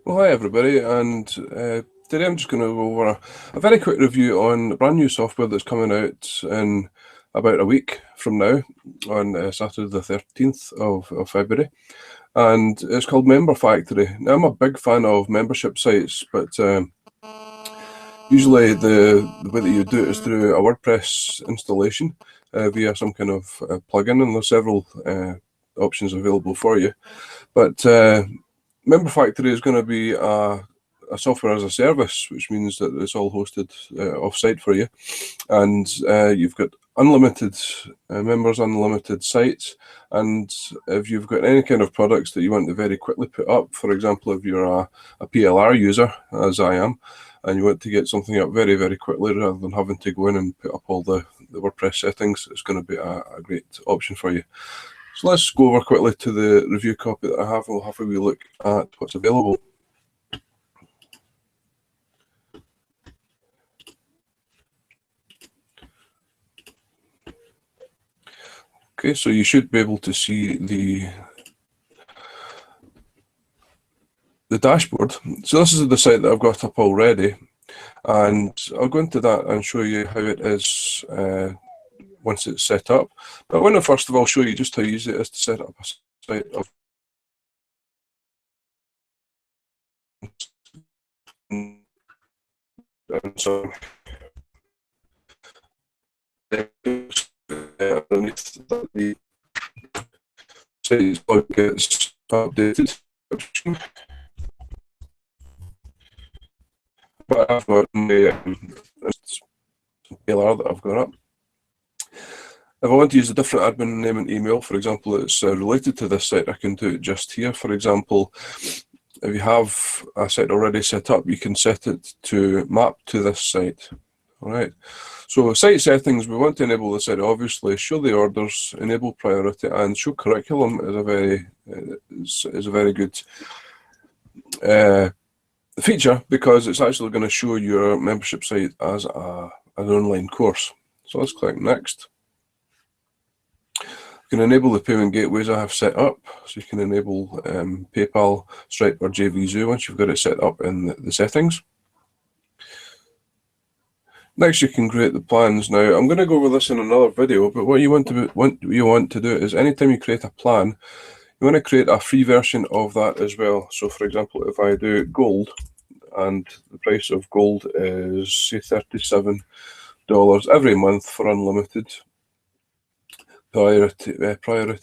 Well, hi everybody, and today I'm just going to go over a very quick review on a brand new software that's coming out in about a week from now, on Saturday the 13th of February, and it's called Memberfactory. Now, I'm a big fan of membership sites, but usually the way that you do it is through a WordPress installation via some kind of plugin, and there's several options available for you. But Memberfactory is going to be a software as a service, which means that it's all hosted off-site for you, and you've got unlimited members, unlimited sites, and if you've got any kind of products that you want to very quickly put up, for example, if you're a PLR user, as I am, and you want to get something up very, very quickly rather than having to go in and put up all the WordPress settings, it's going to be a great option for you. So let's go over quickly to the review copy that I have, and we'll have a wee look at what's available. Okay, so you should be able to see the dashboard. So this is the site that I've got up already, and I'll go into that and show you how it is once it's set up. But I want to first of all show you just how easy it is to set up a site of and so underneath the site gets updated. But I've got my PLR that I've got up. If I want to use a different admin name and email, for example, it's related to this site, I can do it just here. For example, if you have a site already set up, you can set it to map to this site. All right. So site settings, we want to enable the site, obviously, show the orders, enable priority, and show curriculum is a very good feature, because it's actually going to show your membership site as an online course. So let's click next. You can enable the payment gateways I have set up, so you can enable PayPal, Stripe, or JVZoo once you've got it set up in the settings. Next, you can create the plans. Now, I'm going to go over this in another video, but what you want to do is anytime you create a plan, you want to create a free version of that as well. So, for example, if I do gold, and the price of gold is say $37 every month for unlimited, priority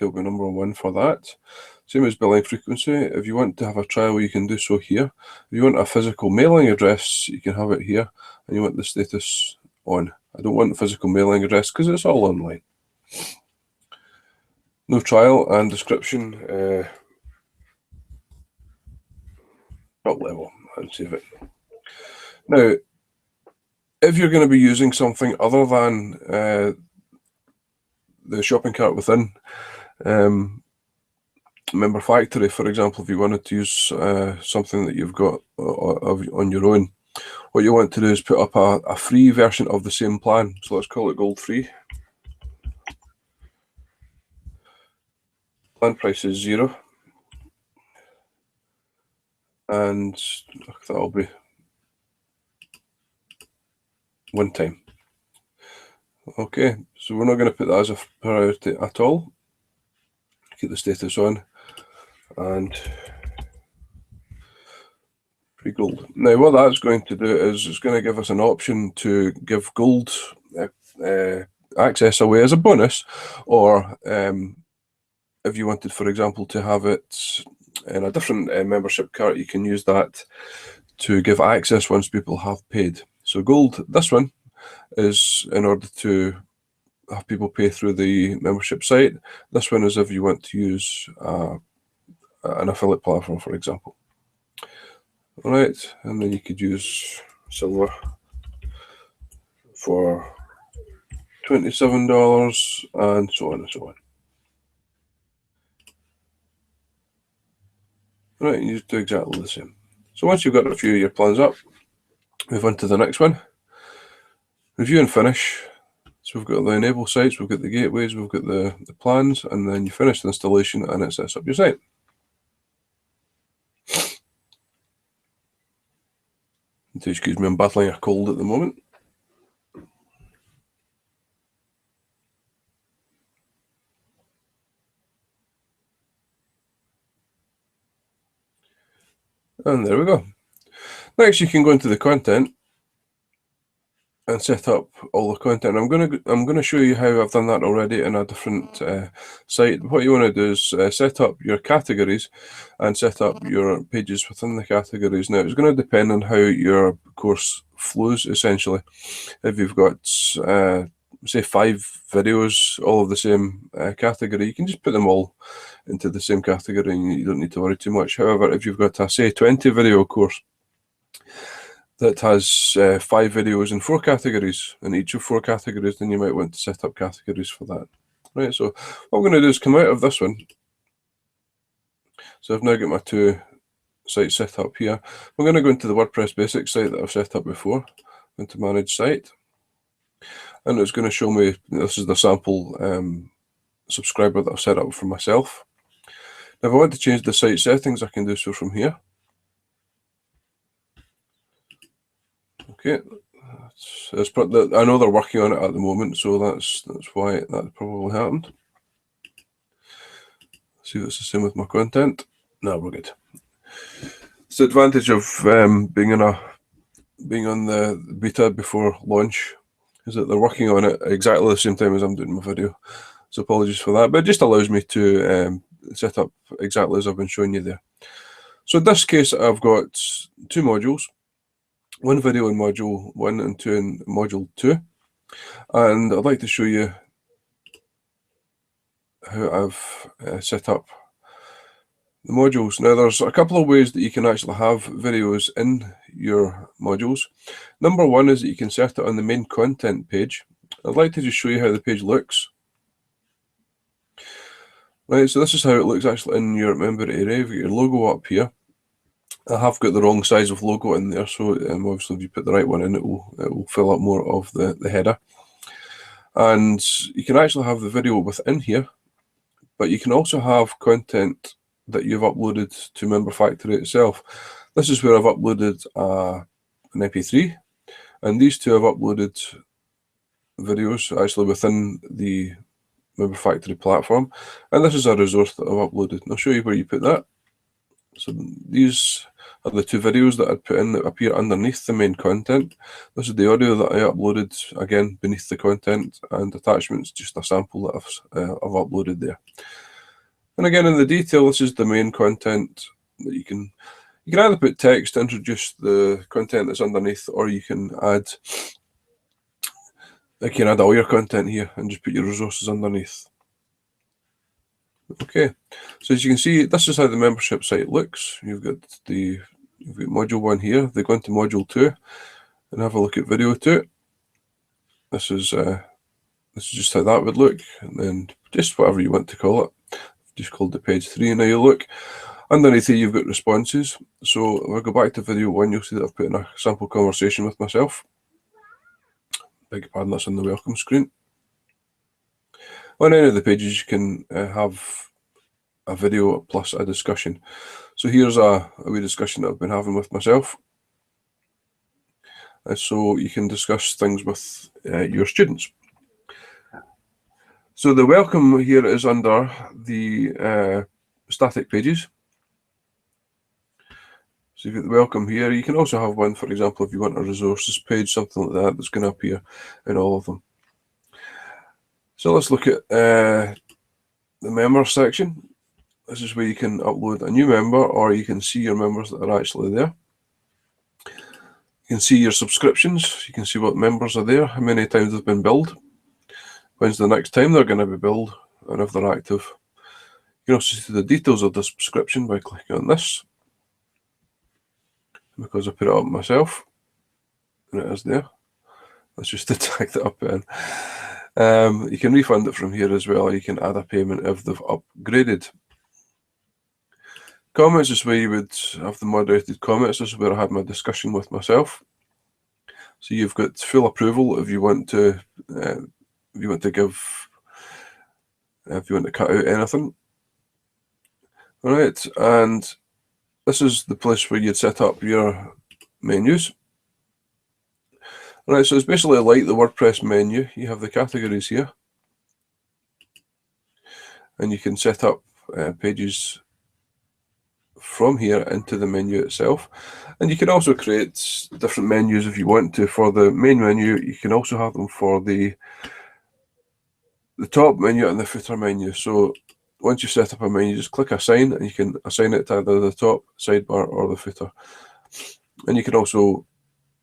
will be number 1 for that. Same as billing frequency. If you want to have a trial, you can do so here. If you want a physical mailing address, you can have it here, and you want the status on. I don't want the physical mailing address because it's all online. No trial, and description top level, and save it. Now, if you're going to be using something other than the shopping cart within Memberfactory, for example, if you wanted to use something that you've got on your own, what you want to do is put up a free version of the same plan. So let's call it Gold Free. Plan price is 0, and that'll be one time. Okay, so we're not going to put that as a priority at all. Keep the status on, and free gold. Now, what that's going to do is it's going to give us an option to give gold access away as a bonus, or if you wanted, for example, to have it in a different membership cart, you can use that to give access once people have paid. So gold, this one, is in order to have people pay through the membership site. This one is if you want to use an affiliate platform, for example. All right, and then you could use silver for $27, and so on and so on. Right, you just do exactly the same. So once you've got a few of your plans up, move on to the next one. Review and finish. So we've got the enable sites, we've got the gateways, we've got the plans, and then you finish the installation and it sets up your site. Excuse me, I'm battling a cold at the moment. And there we go. Next, you can go into the content and set up all the content. I'm going to show you how I've done that already in a different site. What you want to do is set up your categories and set up your pages within the categories. Now, it's going to depend on how your course flows, essentially. If you've got say 5 videos, all of the same category, you can just put them all into the same category and you don't need to worry too much. However, if you've got a, say, 20 video course that has 5 videos in 4 categories, in each of 4 categories, then you might want to set up categories for that. Right, so what I'm going to do is come out of this one. So I've now got my 2 sites set up here. I'm going to go into the WordPress basics site that I've set up before, into manage site. And it's going to show me, this is the sample subscriber that I've set up for myself. Now, if I want to change the site settings, I can do so from here. Okay, I know they're working on it at the moment, so that's why that probably happened. See if it's the same with my content. No, we're good. It's the advantage of being on the beta before launch, is that they're working on it exactly the same time as I'm doing my video. So apologies for that, but it just allows me to set up exactly as I've been showing you there. So in this case, I've got 2 modules, 1 video in module 1 and 2 in module 2. And I'd like to show you how I've set up the modules. Now, there's a couple of ways that you can actually have videos in your modules. Number 1 is that you can set it on the main content page. I'd like to just show you how the page looks. Right, so this is how it looks actually in your member area. You've got your logo up here. I have got the wrong size of logo in there, so obviously if you put the right one in, it will fill up more of the header. And you can actually have the video within here, but you can also have content that you've uploaded to Memberfactory itself. This is where I've uploaded an MP3, and these 2 have uploaded videos actually within the Memberfactory platform, and this is a resource that I've uploaded. And I'll show you where you put that. So these are the 2 videos that I'd put in that appear underneath the main content. This is the audio that I uploaded, again, beneath the content, and attachments, just a sample that I've uploaded there. And again, in the detail, this is the main content that you can either put text to introduce the content that's underneath, or you can add all your content here and just put your resources underneath. Okay, so as you can see, this is how the membership site looks. You've got module 1 here. They go into module 2 and have a look at video 2. This is just how that would look, and then just whatever you want to call it. Just called the page 3. Now you look underneath here, you've got responses. So if I go back to video 1, you'll see that I've put in a sample conversation with myself. Beg your pardon, that's on the welcome screen. On any of the pages, you can have a video plus a discussion. So here's a wee discussion that I've been having with myself. So you can discuss things with your students. So the welcome here is under the static pages. So you've got the welcome here. You can also have one, for example, if you want a resources page, something like that, that's going to appear in all of them. So let's look at the members section. This is where you can upload a new member, or you can see your members that are actually there. You can see your subscriptions. You can see what members are there, how many times they've been billed, when's the next time they're going to be billed, and if they're active. You can also see the details of the subscription by clicking on this. Because I put it up myself, and it is there. That's just to tag that up in. You can refund it from here as well. You can add a payment if they've upgraded. Comments is where you would have the moderated comments. This is where I had my discussion with myself. So you've got full approval if you want to cut out anything. All right, and this is the place where you'd set up your menus. Right, so it's basically like the WordPress menu. You have the categories here, and you can set up pages from here into the menu itself. And you can also create different menus if you want to. For the main menu, you can also have them for the top menu and the footer menu. So once you set up a menu, just click assign, and you can assign it to either the top, sidebar, or the footer. And you can also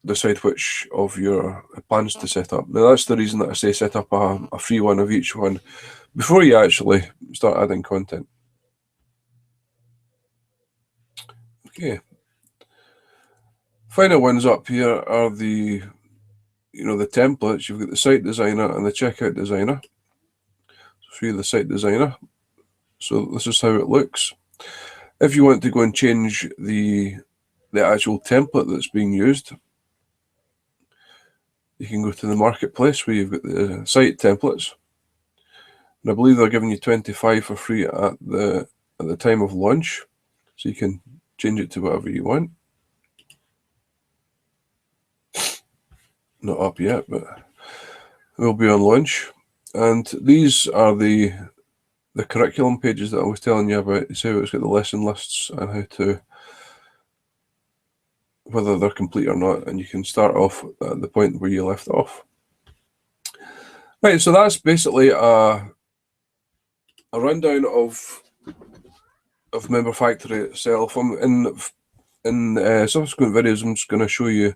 decide which of your plans to set up. Now that's the reason that I say set up a free one of each one before you actually start adding content. Okay. Final ones up here are the templates. You've got the site designer and the checkout designer. So show you the site designer. So this is how it looks. If you want to go and change the actual template that's being used, you can go to the marketplace where you've got the site templates. And I believe they're giving you 25 for free at the time of launch. So you can change it to whatever you want. Not up yet, but it will be on launch. And these are the curriculum pages that I was telling you about. So it's got the lesson lists and how to, whether they're complete or not, and you can start off at the point where you left off. Right, so that's basically a rundown of Memberfactory itself. In subsequent videos, I'm just going to show you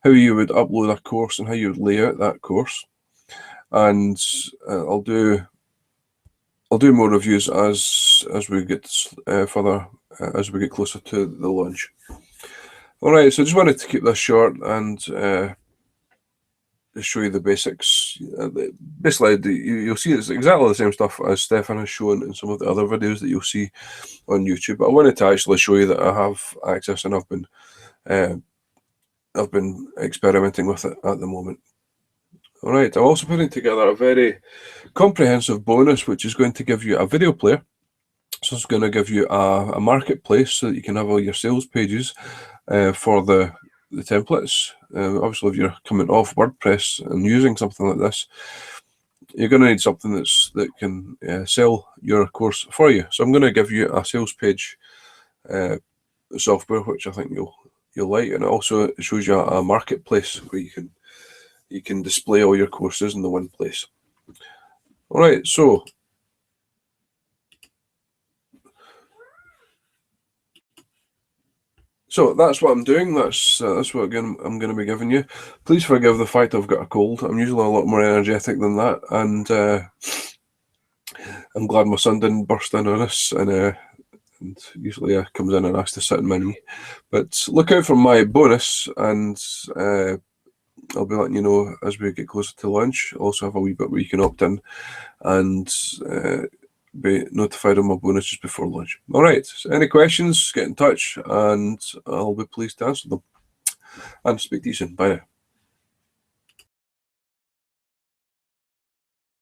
how you would upload a course and how you would lay out that course, and I'll do more reviews as we get further, as we get closer to the launch. All right, so I just wanted to keep this short and just show you the basics. Basically, you'll see it's exactly the same stuff as Stefan has shown in some of the other videos that you'll see on YouTube. But I wanted to actually show you that I have access and I've been experimenting with it at the moment. All right, I'm also putting together a very comprehensive bonus, which is going to give you a video player. So it's going to give you a marketplace so that you can have all your sales pages for the templates. Obviously, if you're coming off WordPress and using something like this, you're going to need something that can sell your course for you. So I'm going to give you a sales page software, which I think you'll like, and it also shows you a marketplace where you can display all your courses in the one place. All right, so that's what I'm doing. That's what again I'm going to be giving you. Please forgive the fact I've got a cold. I'm usually a lot more energetic than that, and I'm glad my son didn't burst in on us. And usually comes in and asks to sit in my knee. But look out for my bonus, and I'll be letting you know as we get closer to launch. I'll also have a wee bit where you can opt in and be notified of my bonus just before launch. All right, so any questions, get in touch and I'll be pleased to answer them. And speak to you soon. Bye now.